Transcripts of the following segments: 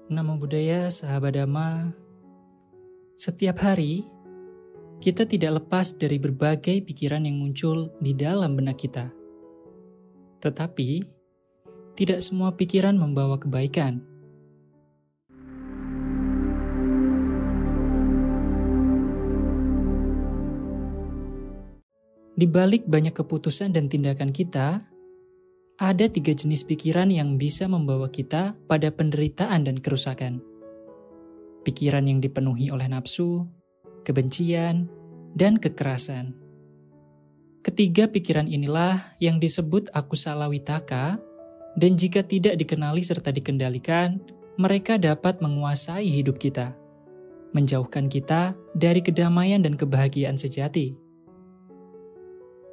Namo Buddhaya, sahabat Dhamma. Setiap hari, kita tidak lepas dari berbagai pikiran yang muncul di dalam benak kita. Tetapi, tidak semua pikiran membawa kebaikan. Di balik banyak keputusan dan tindakan kita, ada 3 jenis pikiran yang bisa membawa kita pada penderitaan dan kerusakan. Pikiran yang dipenuhi oleh nafsu, kebencian, dan kekerasan. Ketiga pikiran inilah yang disebut akusala witaka, dan jika tidak dikenali serta dikendalikan, mereka dapat menguasai hidup kita, menjauhkan kita dari kedamaian dan kebahagiaan sejati.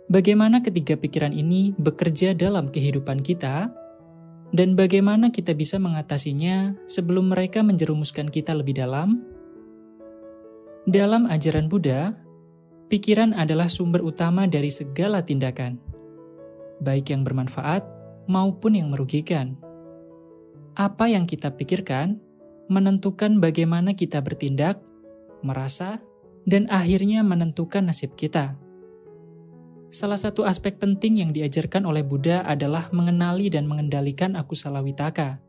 Bagaimana ketiga pikiran ini bekerja dalam kehidupan kita, dan bagaimana kita bisa mengatasinya sebelum mereka menjerumuskan kita lebih dalam? Dalam ajaran Buddha, pikiran adalah sumber utama dari segala tindakan, baik yang bermanfaat maupun yang merugikan. Apa yang kita pikirkan menentukan bagaimana kita bertindak, merasa, dan akhirnya menentukan nasib kita. Salah satu aspek penting yang diajarkan oleh Buddha adalah mengenali dan mengendalikan akusala witaka,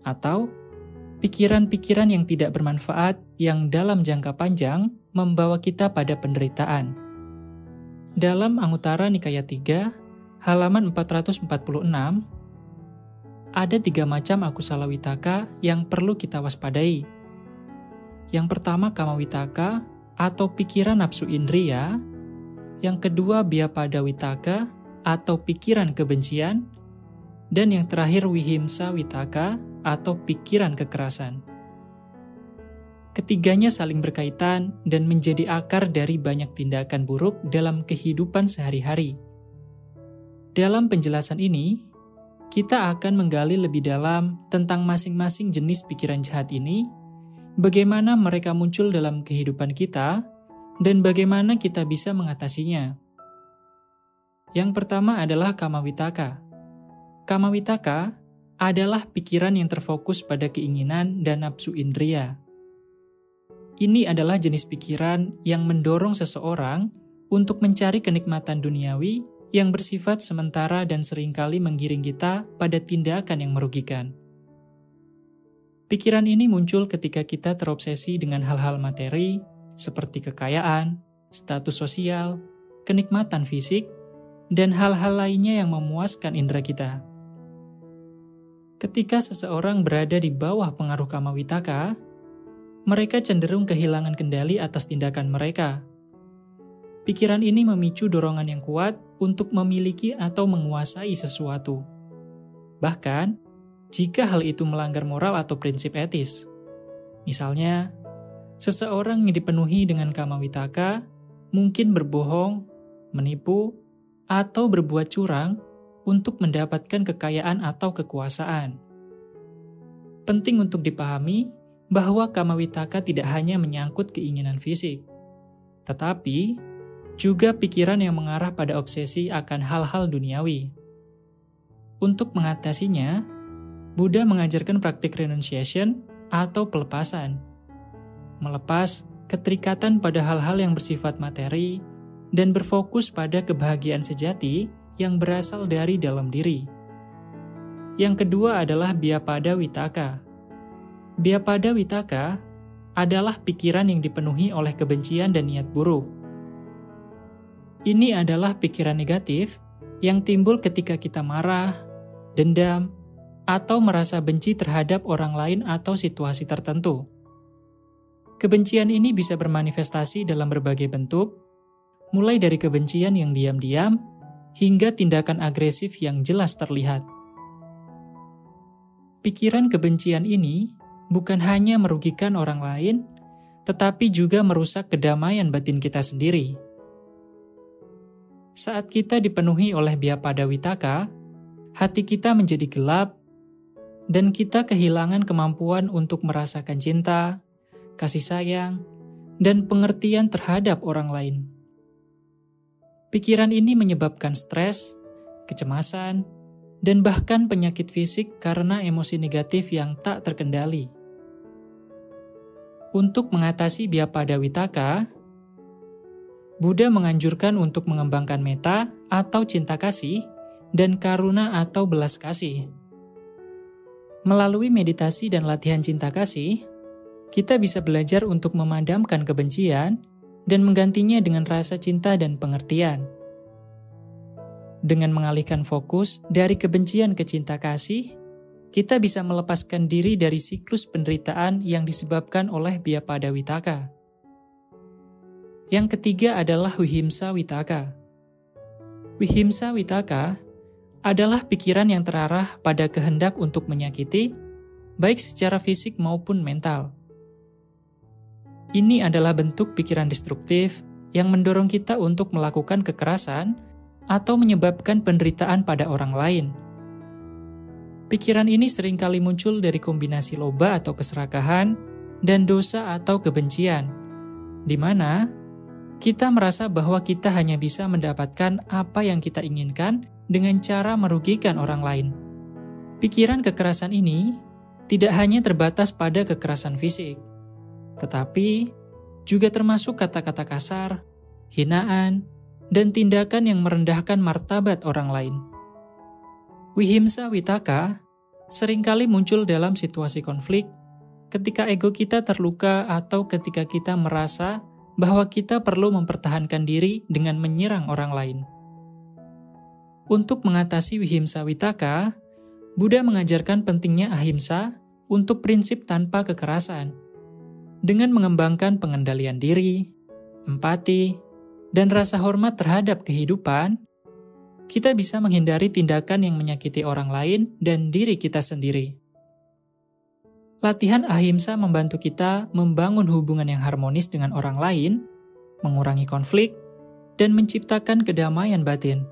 atau pikiran-pikiran yang tidak bermanfaat yang dalam jangka panjang membawa kita pada penderitaan. Dalam Anguttara Nikaya 3, halaman 446, ada 3 macam akusala witaka yang perlu kita waspadai. Yang pertama kama witaka atau pikiran nafsu indria, yang kedua biapada witaka atau pikiran kebencian, dan yang terakhir wihimsa witaka atau pikiran kekerasan. Ketiganya saling berkaitan dan menjadi akar dari banyak tindakan buruk dalam kehidupan sehari-hari. Dalam penjelasan ini, kita akan menggali lebih dalam tentang masing-masing jenis pikiran jahat ini, bagaimana mereka muncul dalam kehidupan kita, dan bagaimana kita bisa mengatasinya. Yang pertama adalah kama witaka. Kama witaka adalah pikiran yang terfokus pada keinginan dan nafsu indria. Ini adalah jenis pikiran yang mendorong seseorang untuk mencari kenikmatan duniawi yang bersifat sementara dan seringkali menggiring kita pada tindakan yang merugikan. Pikiran ini muncul ketika kita terobsesi dengan hal-hal materi, seperti kekayaan, status sosial, kenikmatan fisik, dan hal-hal lainnya yang memuaskan indera kita. Ketika seseorang berada di bawah pengaruh kama witaka, mereka cenderung kehilangan kendali atas tindakan mereka. Pikiran ini memicu dorongan yang kuat untuk memiliki atau menguasai sesuatu. Bahkan, jika hal itu melanggar moral atau prinsip etis. Misalnya, seseorang yang dipenuhi dengan kama witaka mungkin berbohong, menipu, atau berbuat curang untuk mendapatkan kekayaan atau kekuasaan. Penting untuk dipahami bahwa kama witaka tidak hanya menyangkut keinginan fisik, tetapi juga pikiran yang mengarah pada obsesi akan hal-hal duniawi. Untuk mengatasinya, Buddha mengajarkan praktik renunciation atau pelepasan. Melepas keterikatan pada hal-hal yang bersifat materi dan berfokus pada kebahagiaan sejati yang berasal dari dalam diri. Yang kedua adalah biapada witaka. Biapada witaka adalah pikiran yang dipenuhi oleh kebencian dan niat buruk. Ini adalah pikiran negatif yang timbul ketika kita marah, dendam, atau merasa benci terhadap orang lain atau situasi tertentu. Kebencian ini bisa bermanifestasi dalam berbagai bentuk, mulai dari kebencian yang diam-diam hingga tindakan agresif yang jelas terlihat. Pikiran kebencian ini bukan hanya merugikan orang lain, tetapi juga merusak kedamaian batin kita sendiri. Saat kita dipenuhi oleh biapada witaka, hati kita menjadi gelap, dan kita kehilangan kemampuan untuk merasakan cinta, kasih sayang, dan pengertian terhadap orang lain. Pikiran ini menyebabkan stres, kecemasan, dan bahkan penyakit fisik karena emosi negatif yang tak terkendali. Untuk mengatasi Byapada Wittaka, Buddha menganjurkan untuk mengembangkan metta atau cinta kasih dan karuna atau belas kasih. Melalui meditasi dan latihan cinta kasih, kita bisa belajar untuk memadamkan kebencian dan menggantinya dengan rasa cinta dan pengertian. Dengan mengalihkan fokus dari kebencian ke cinta kasih, kita bisa melepaskan diri dari siklus penderitaan yang disebabkan oleh Byapada Wittaka. Yang ketiga adalah Vihimsa Wittaka. Vihimsa Wittaka adalah pikiran yang terarah pada kehendak untuk menyakiti, baik secara fisik maupun mental. Ini adalah bentuk pikiran destruktif yang mendorong kita untuk melakukan kekerasan atau menyebabkan penderitaan pada orang lain. Pikiran ini seringkali muncul dari kombinasi loba atau keserakahan dan dosa atau kebencian, di mana kita merasa bahwa kita hanya bisa mendapatkan apa yang kita inginkan dengan cara merugikan orang lain. Pikiran kekerasan ini tidak hanya terbatas pada kekerasan fisik, tetapi juga termasuk kata-kata kasar, hinaan, dan tindakan yang merendahkan martabat orang lain. Vihimsa Wittaka seringkali muncul dalam situasi konflik, ketika ego kita terluka atau ketika kita merasa bahwa kita perlu mempertahankan diri dengan menyerang orang lain. Untuk mengatasi Vihimsa Wittaka, Buddha mengajarkan pentingnya ahimsa untuk prinsip tanpa kekerasan. Dengan mengembangkan pengendalian diri, empati, dan rasa hormat terhadap kehidupan, kita bisa menghindari tindakan yang menyakiti orang lain dan diri kita sendiri. Latihan ahimsa membantu kita membangun hubungan yang harmonis dengan orang lain, mengurangi konflik, dan menciptakan kedamaian batin.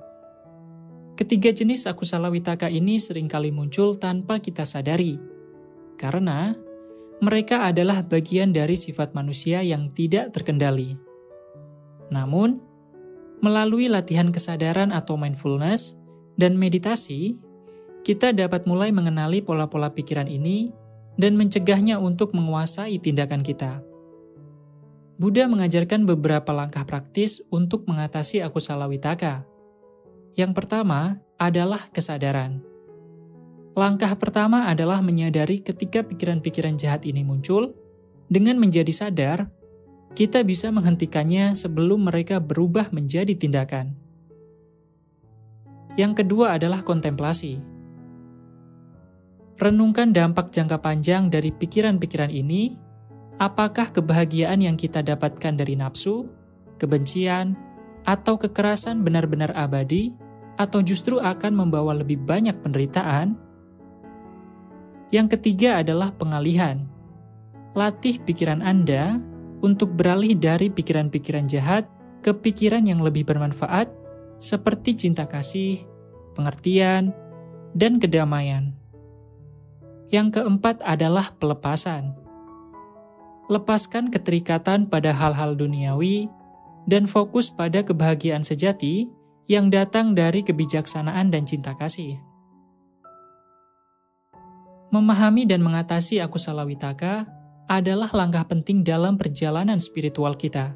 Ketiga jenis akusala wittaka ini seringkali muncul tanpa kita sadari, karena mereka adalah bagian dari sifat manusia yang tidak terkendali. Namun, melalui latihan kesadaran atau mindfulness dan meditasi, kita dapat mulai mengenali pola-pola pikiran ini dan mencegahnya untuk menguasai tindakan kita. Buddha mengajarkan beberapa langkah praktis untuk mengatasi akusala wittaka. Yang pertama adalah kesadaran. Langkah pertama adalah menyadari ketika pikiran-pikiran jahat ini muncul. Dengan menjadi sadar, kita bisa menghentikannya sebelum mereka berubah menjadi tindakan. Yang kedua adalah kontemplasi. Renungkan dampak jangka panjang dari pikiran-pikiran ini. Apakah kebahagiaan yang kita dapatkan dari nafsu, kebencian, atau kekerasan benar-benar abadi, atau justru akan membawa lebih banyak penderitaan? Yang ketiga adalah pengalihan. Latih pikiran Anda untuk beralih dari pikiran-pikiran jahat ke pikiran yang lebih bermanfaat, seperti cinta kasih, pengertian, dan kedamaian. Yang keempat adalah pelepasan. Lepaskan keterikatan pada hal-hal duniawi dan fokus pada kebahagiaan sejati yang datang dari kebijaksanaan dan cinta kasih. Memahami dan mengatasi akusala wittaka adalah langkah penting dalam perjalanan spiritual kita.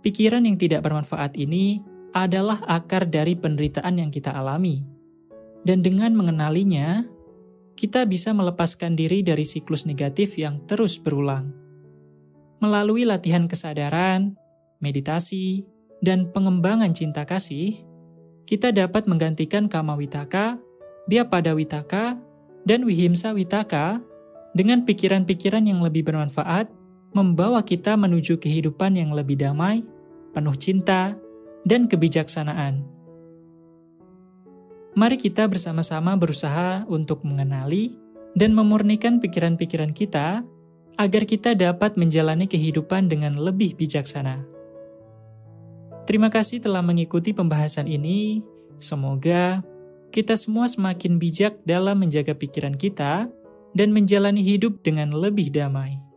Pikiran yang tidak bermanfaat ini adalah akar dari penderitaan yang kita alami. Dan dengan mengenalinya, kita bisa melepaskan diri dari siklus negatif yang terus berulang. Melalui latihan kesadaran, meditasi, dan pengembangan cinta kasih, kita dapat menggantikan kama wittaka, byapada wittaka, dan vihimsa wittaka dengan pikiran-pikiran yang lebih bermanfaat, membawa kita menuju kehidupan yang lebih damai, penuh cinta, dan kebijaksanaan. Mari kita bersama-sama berusaha untuk mengenali dan memurnikan pikiran-pikiran kita agar kita dapat menjalani kehidupan dengan lebih bijaksana. Terima kasih telah mengikuti pembahasan ini. Semoga kita semua semakin bijak dalam menjaga pikiran kita dan menjalani hidup dengan lebih damai.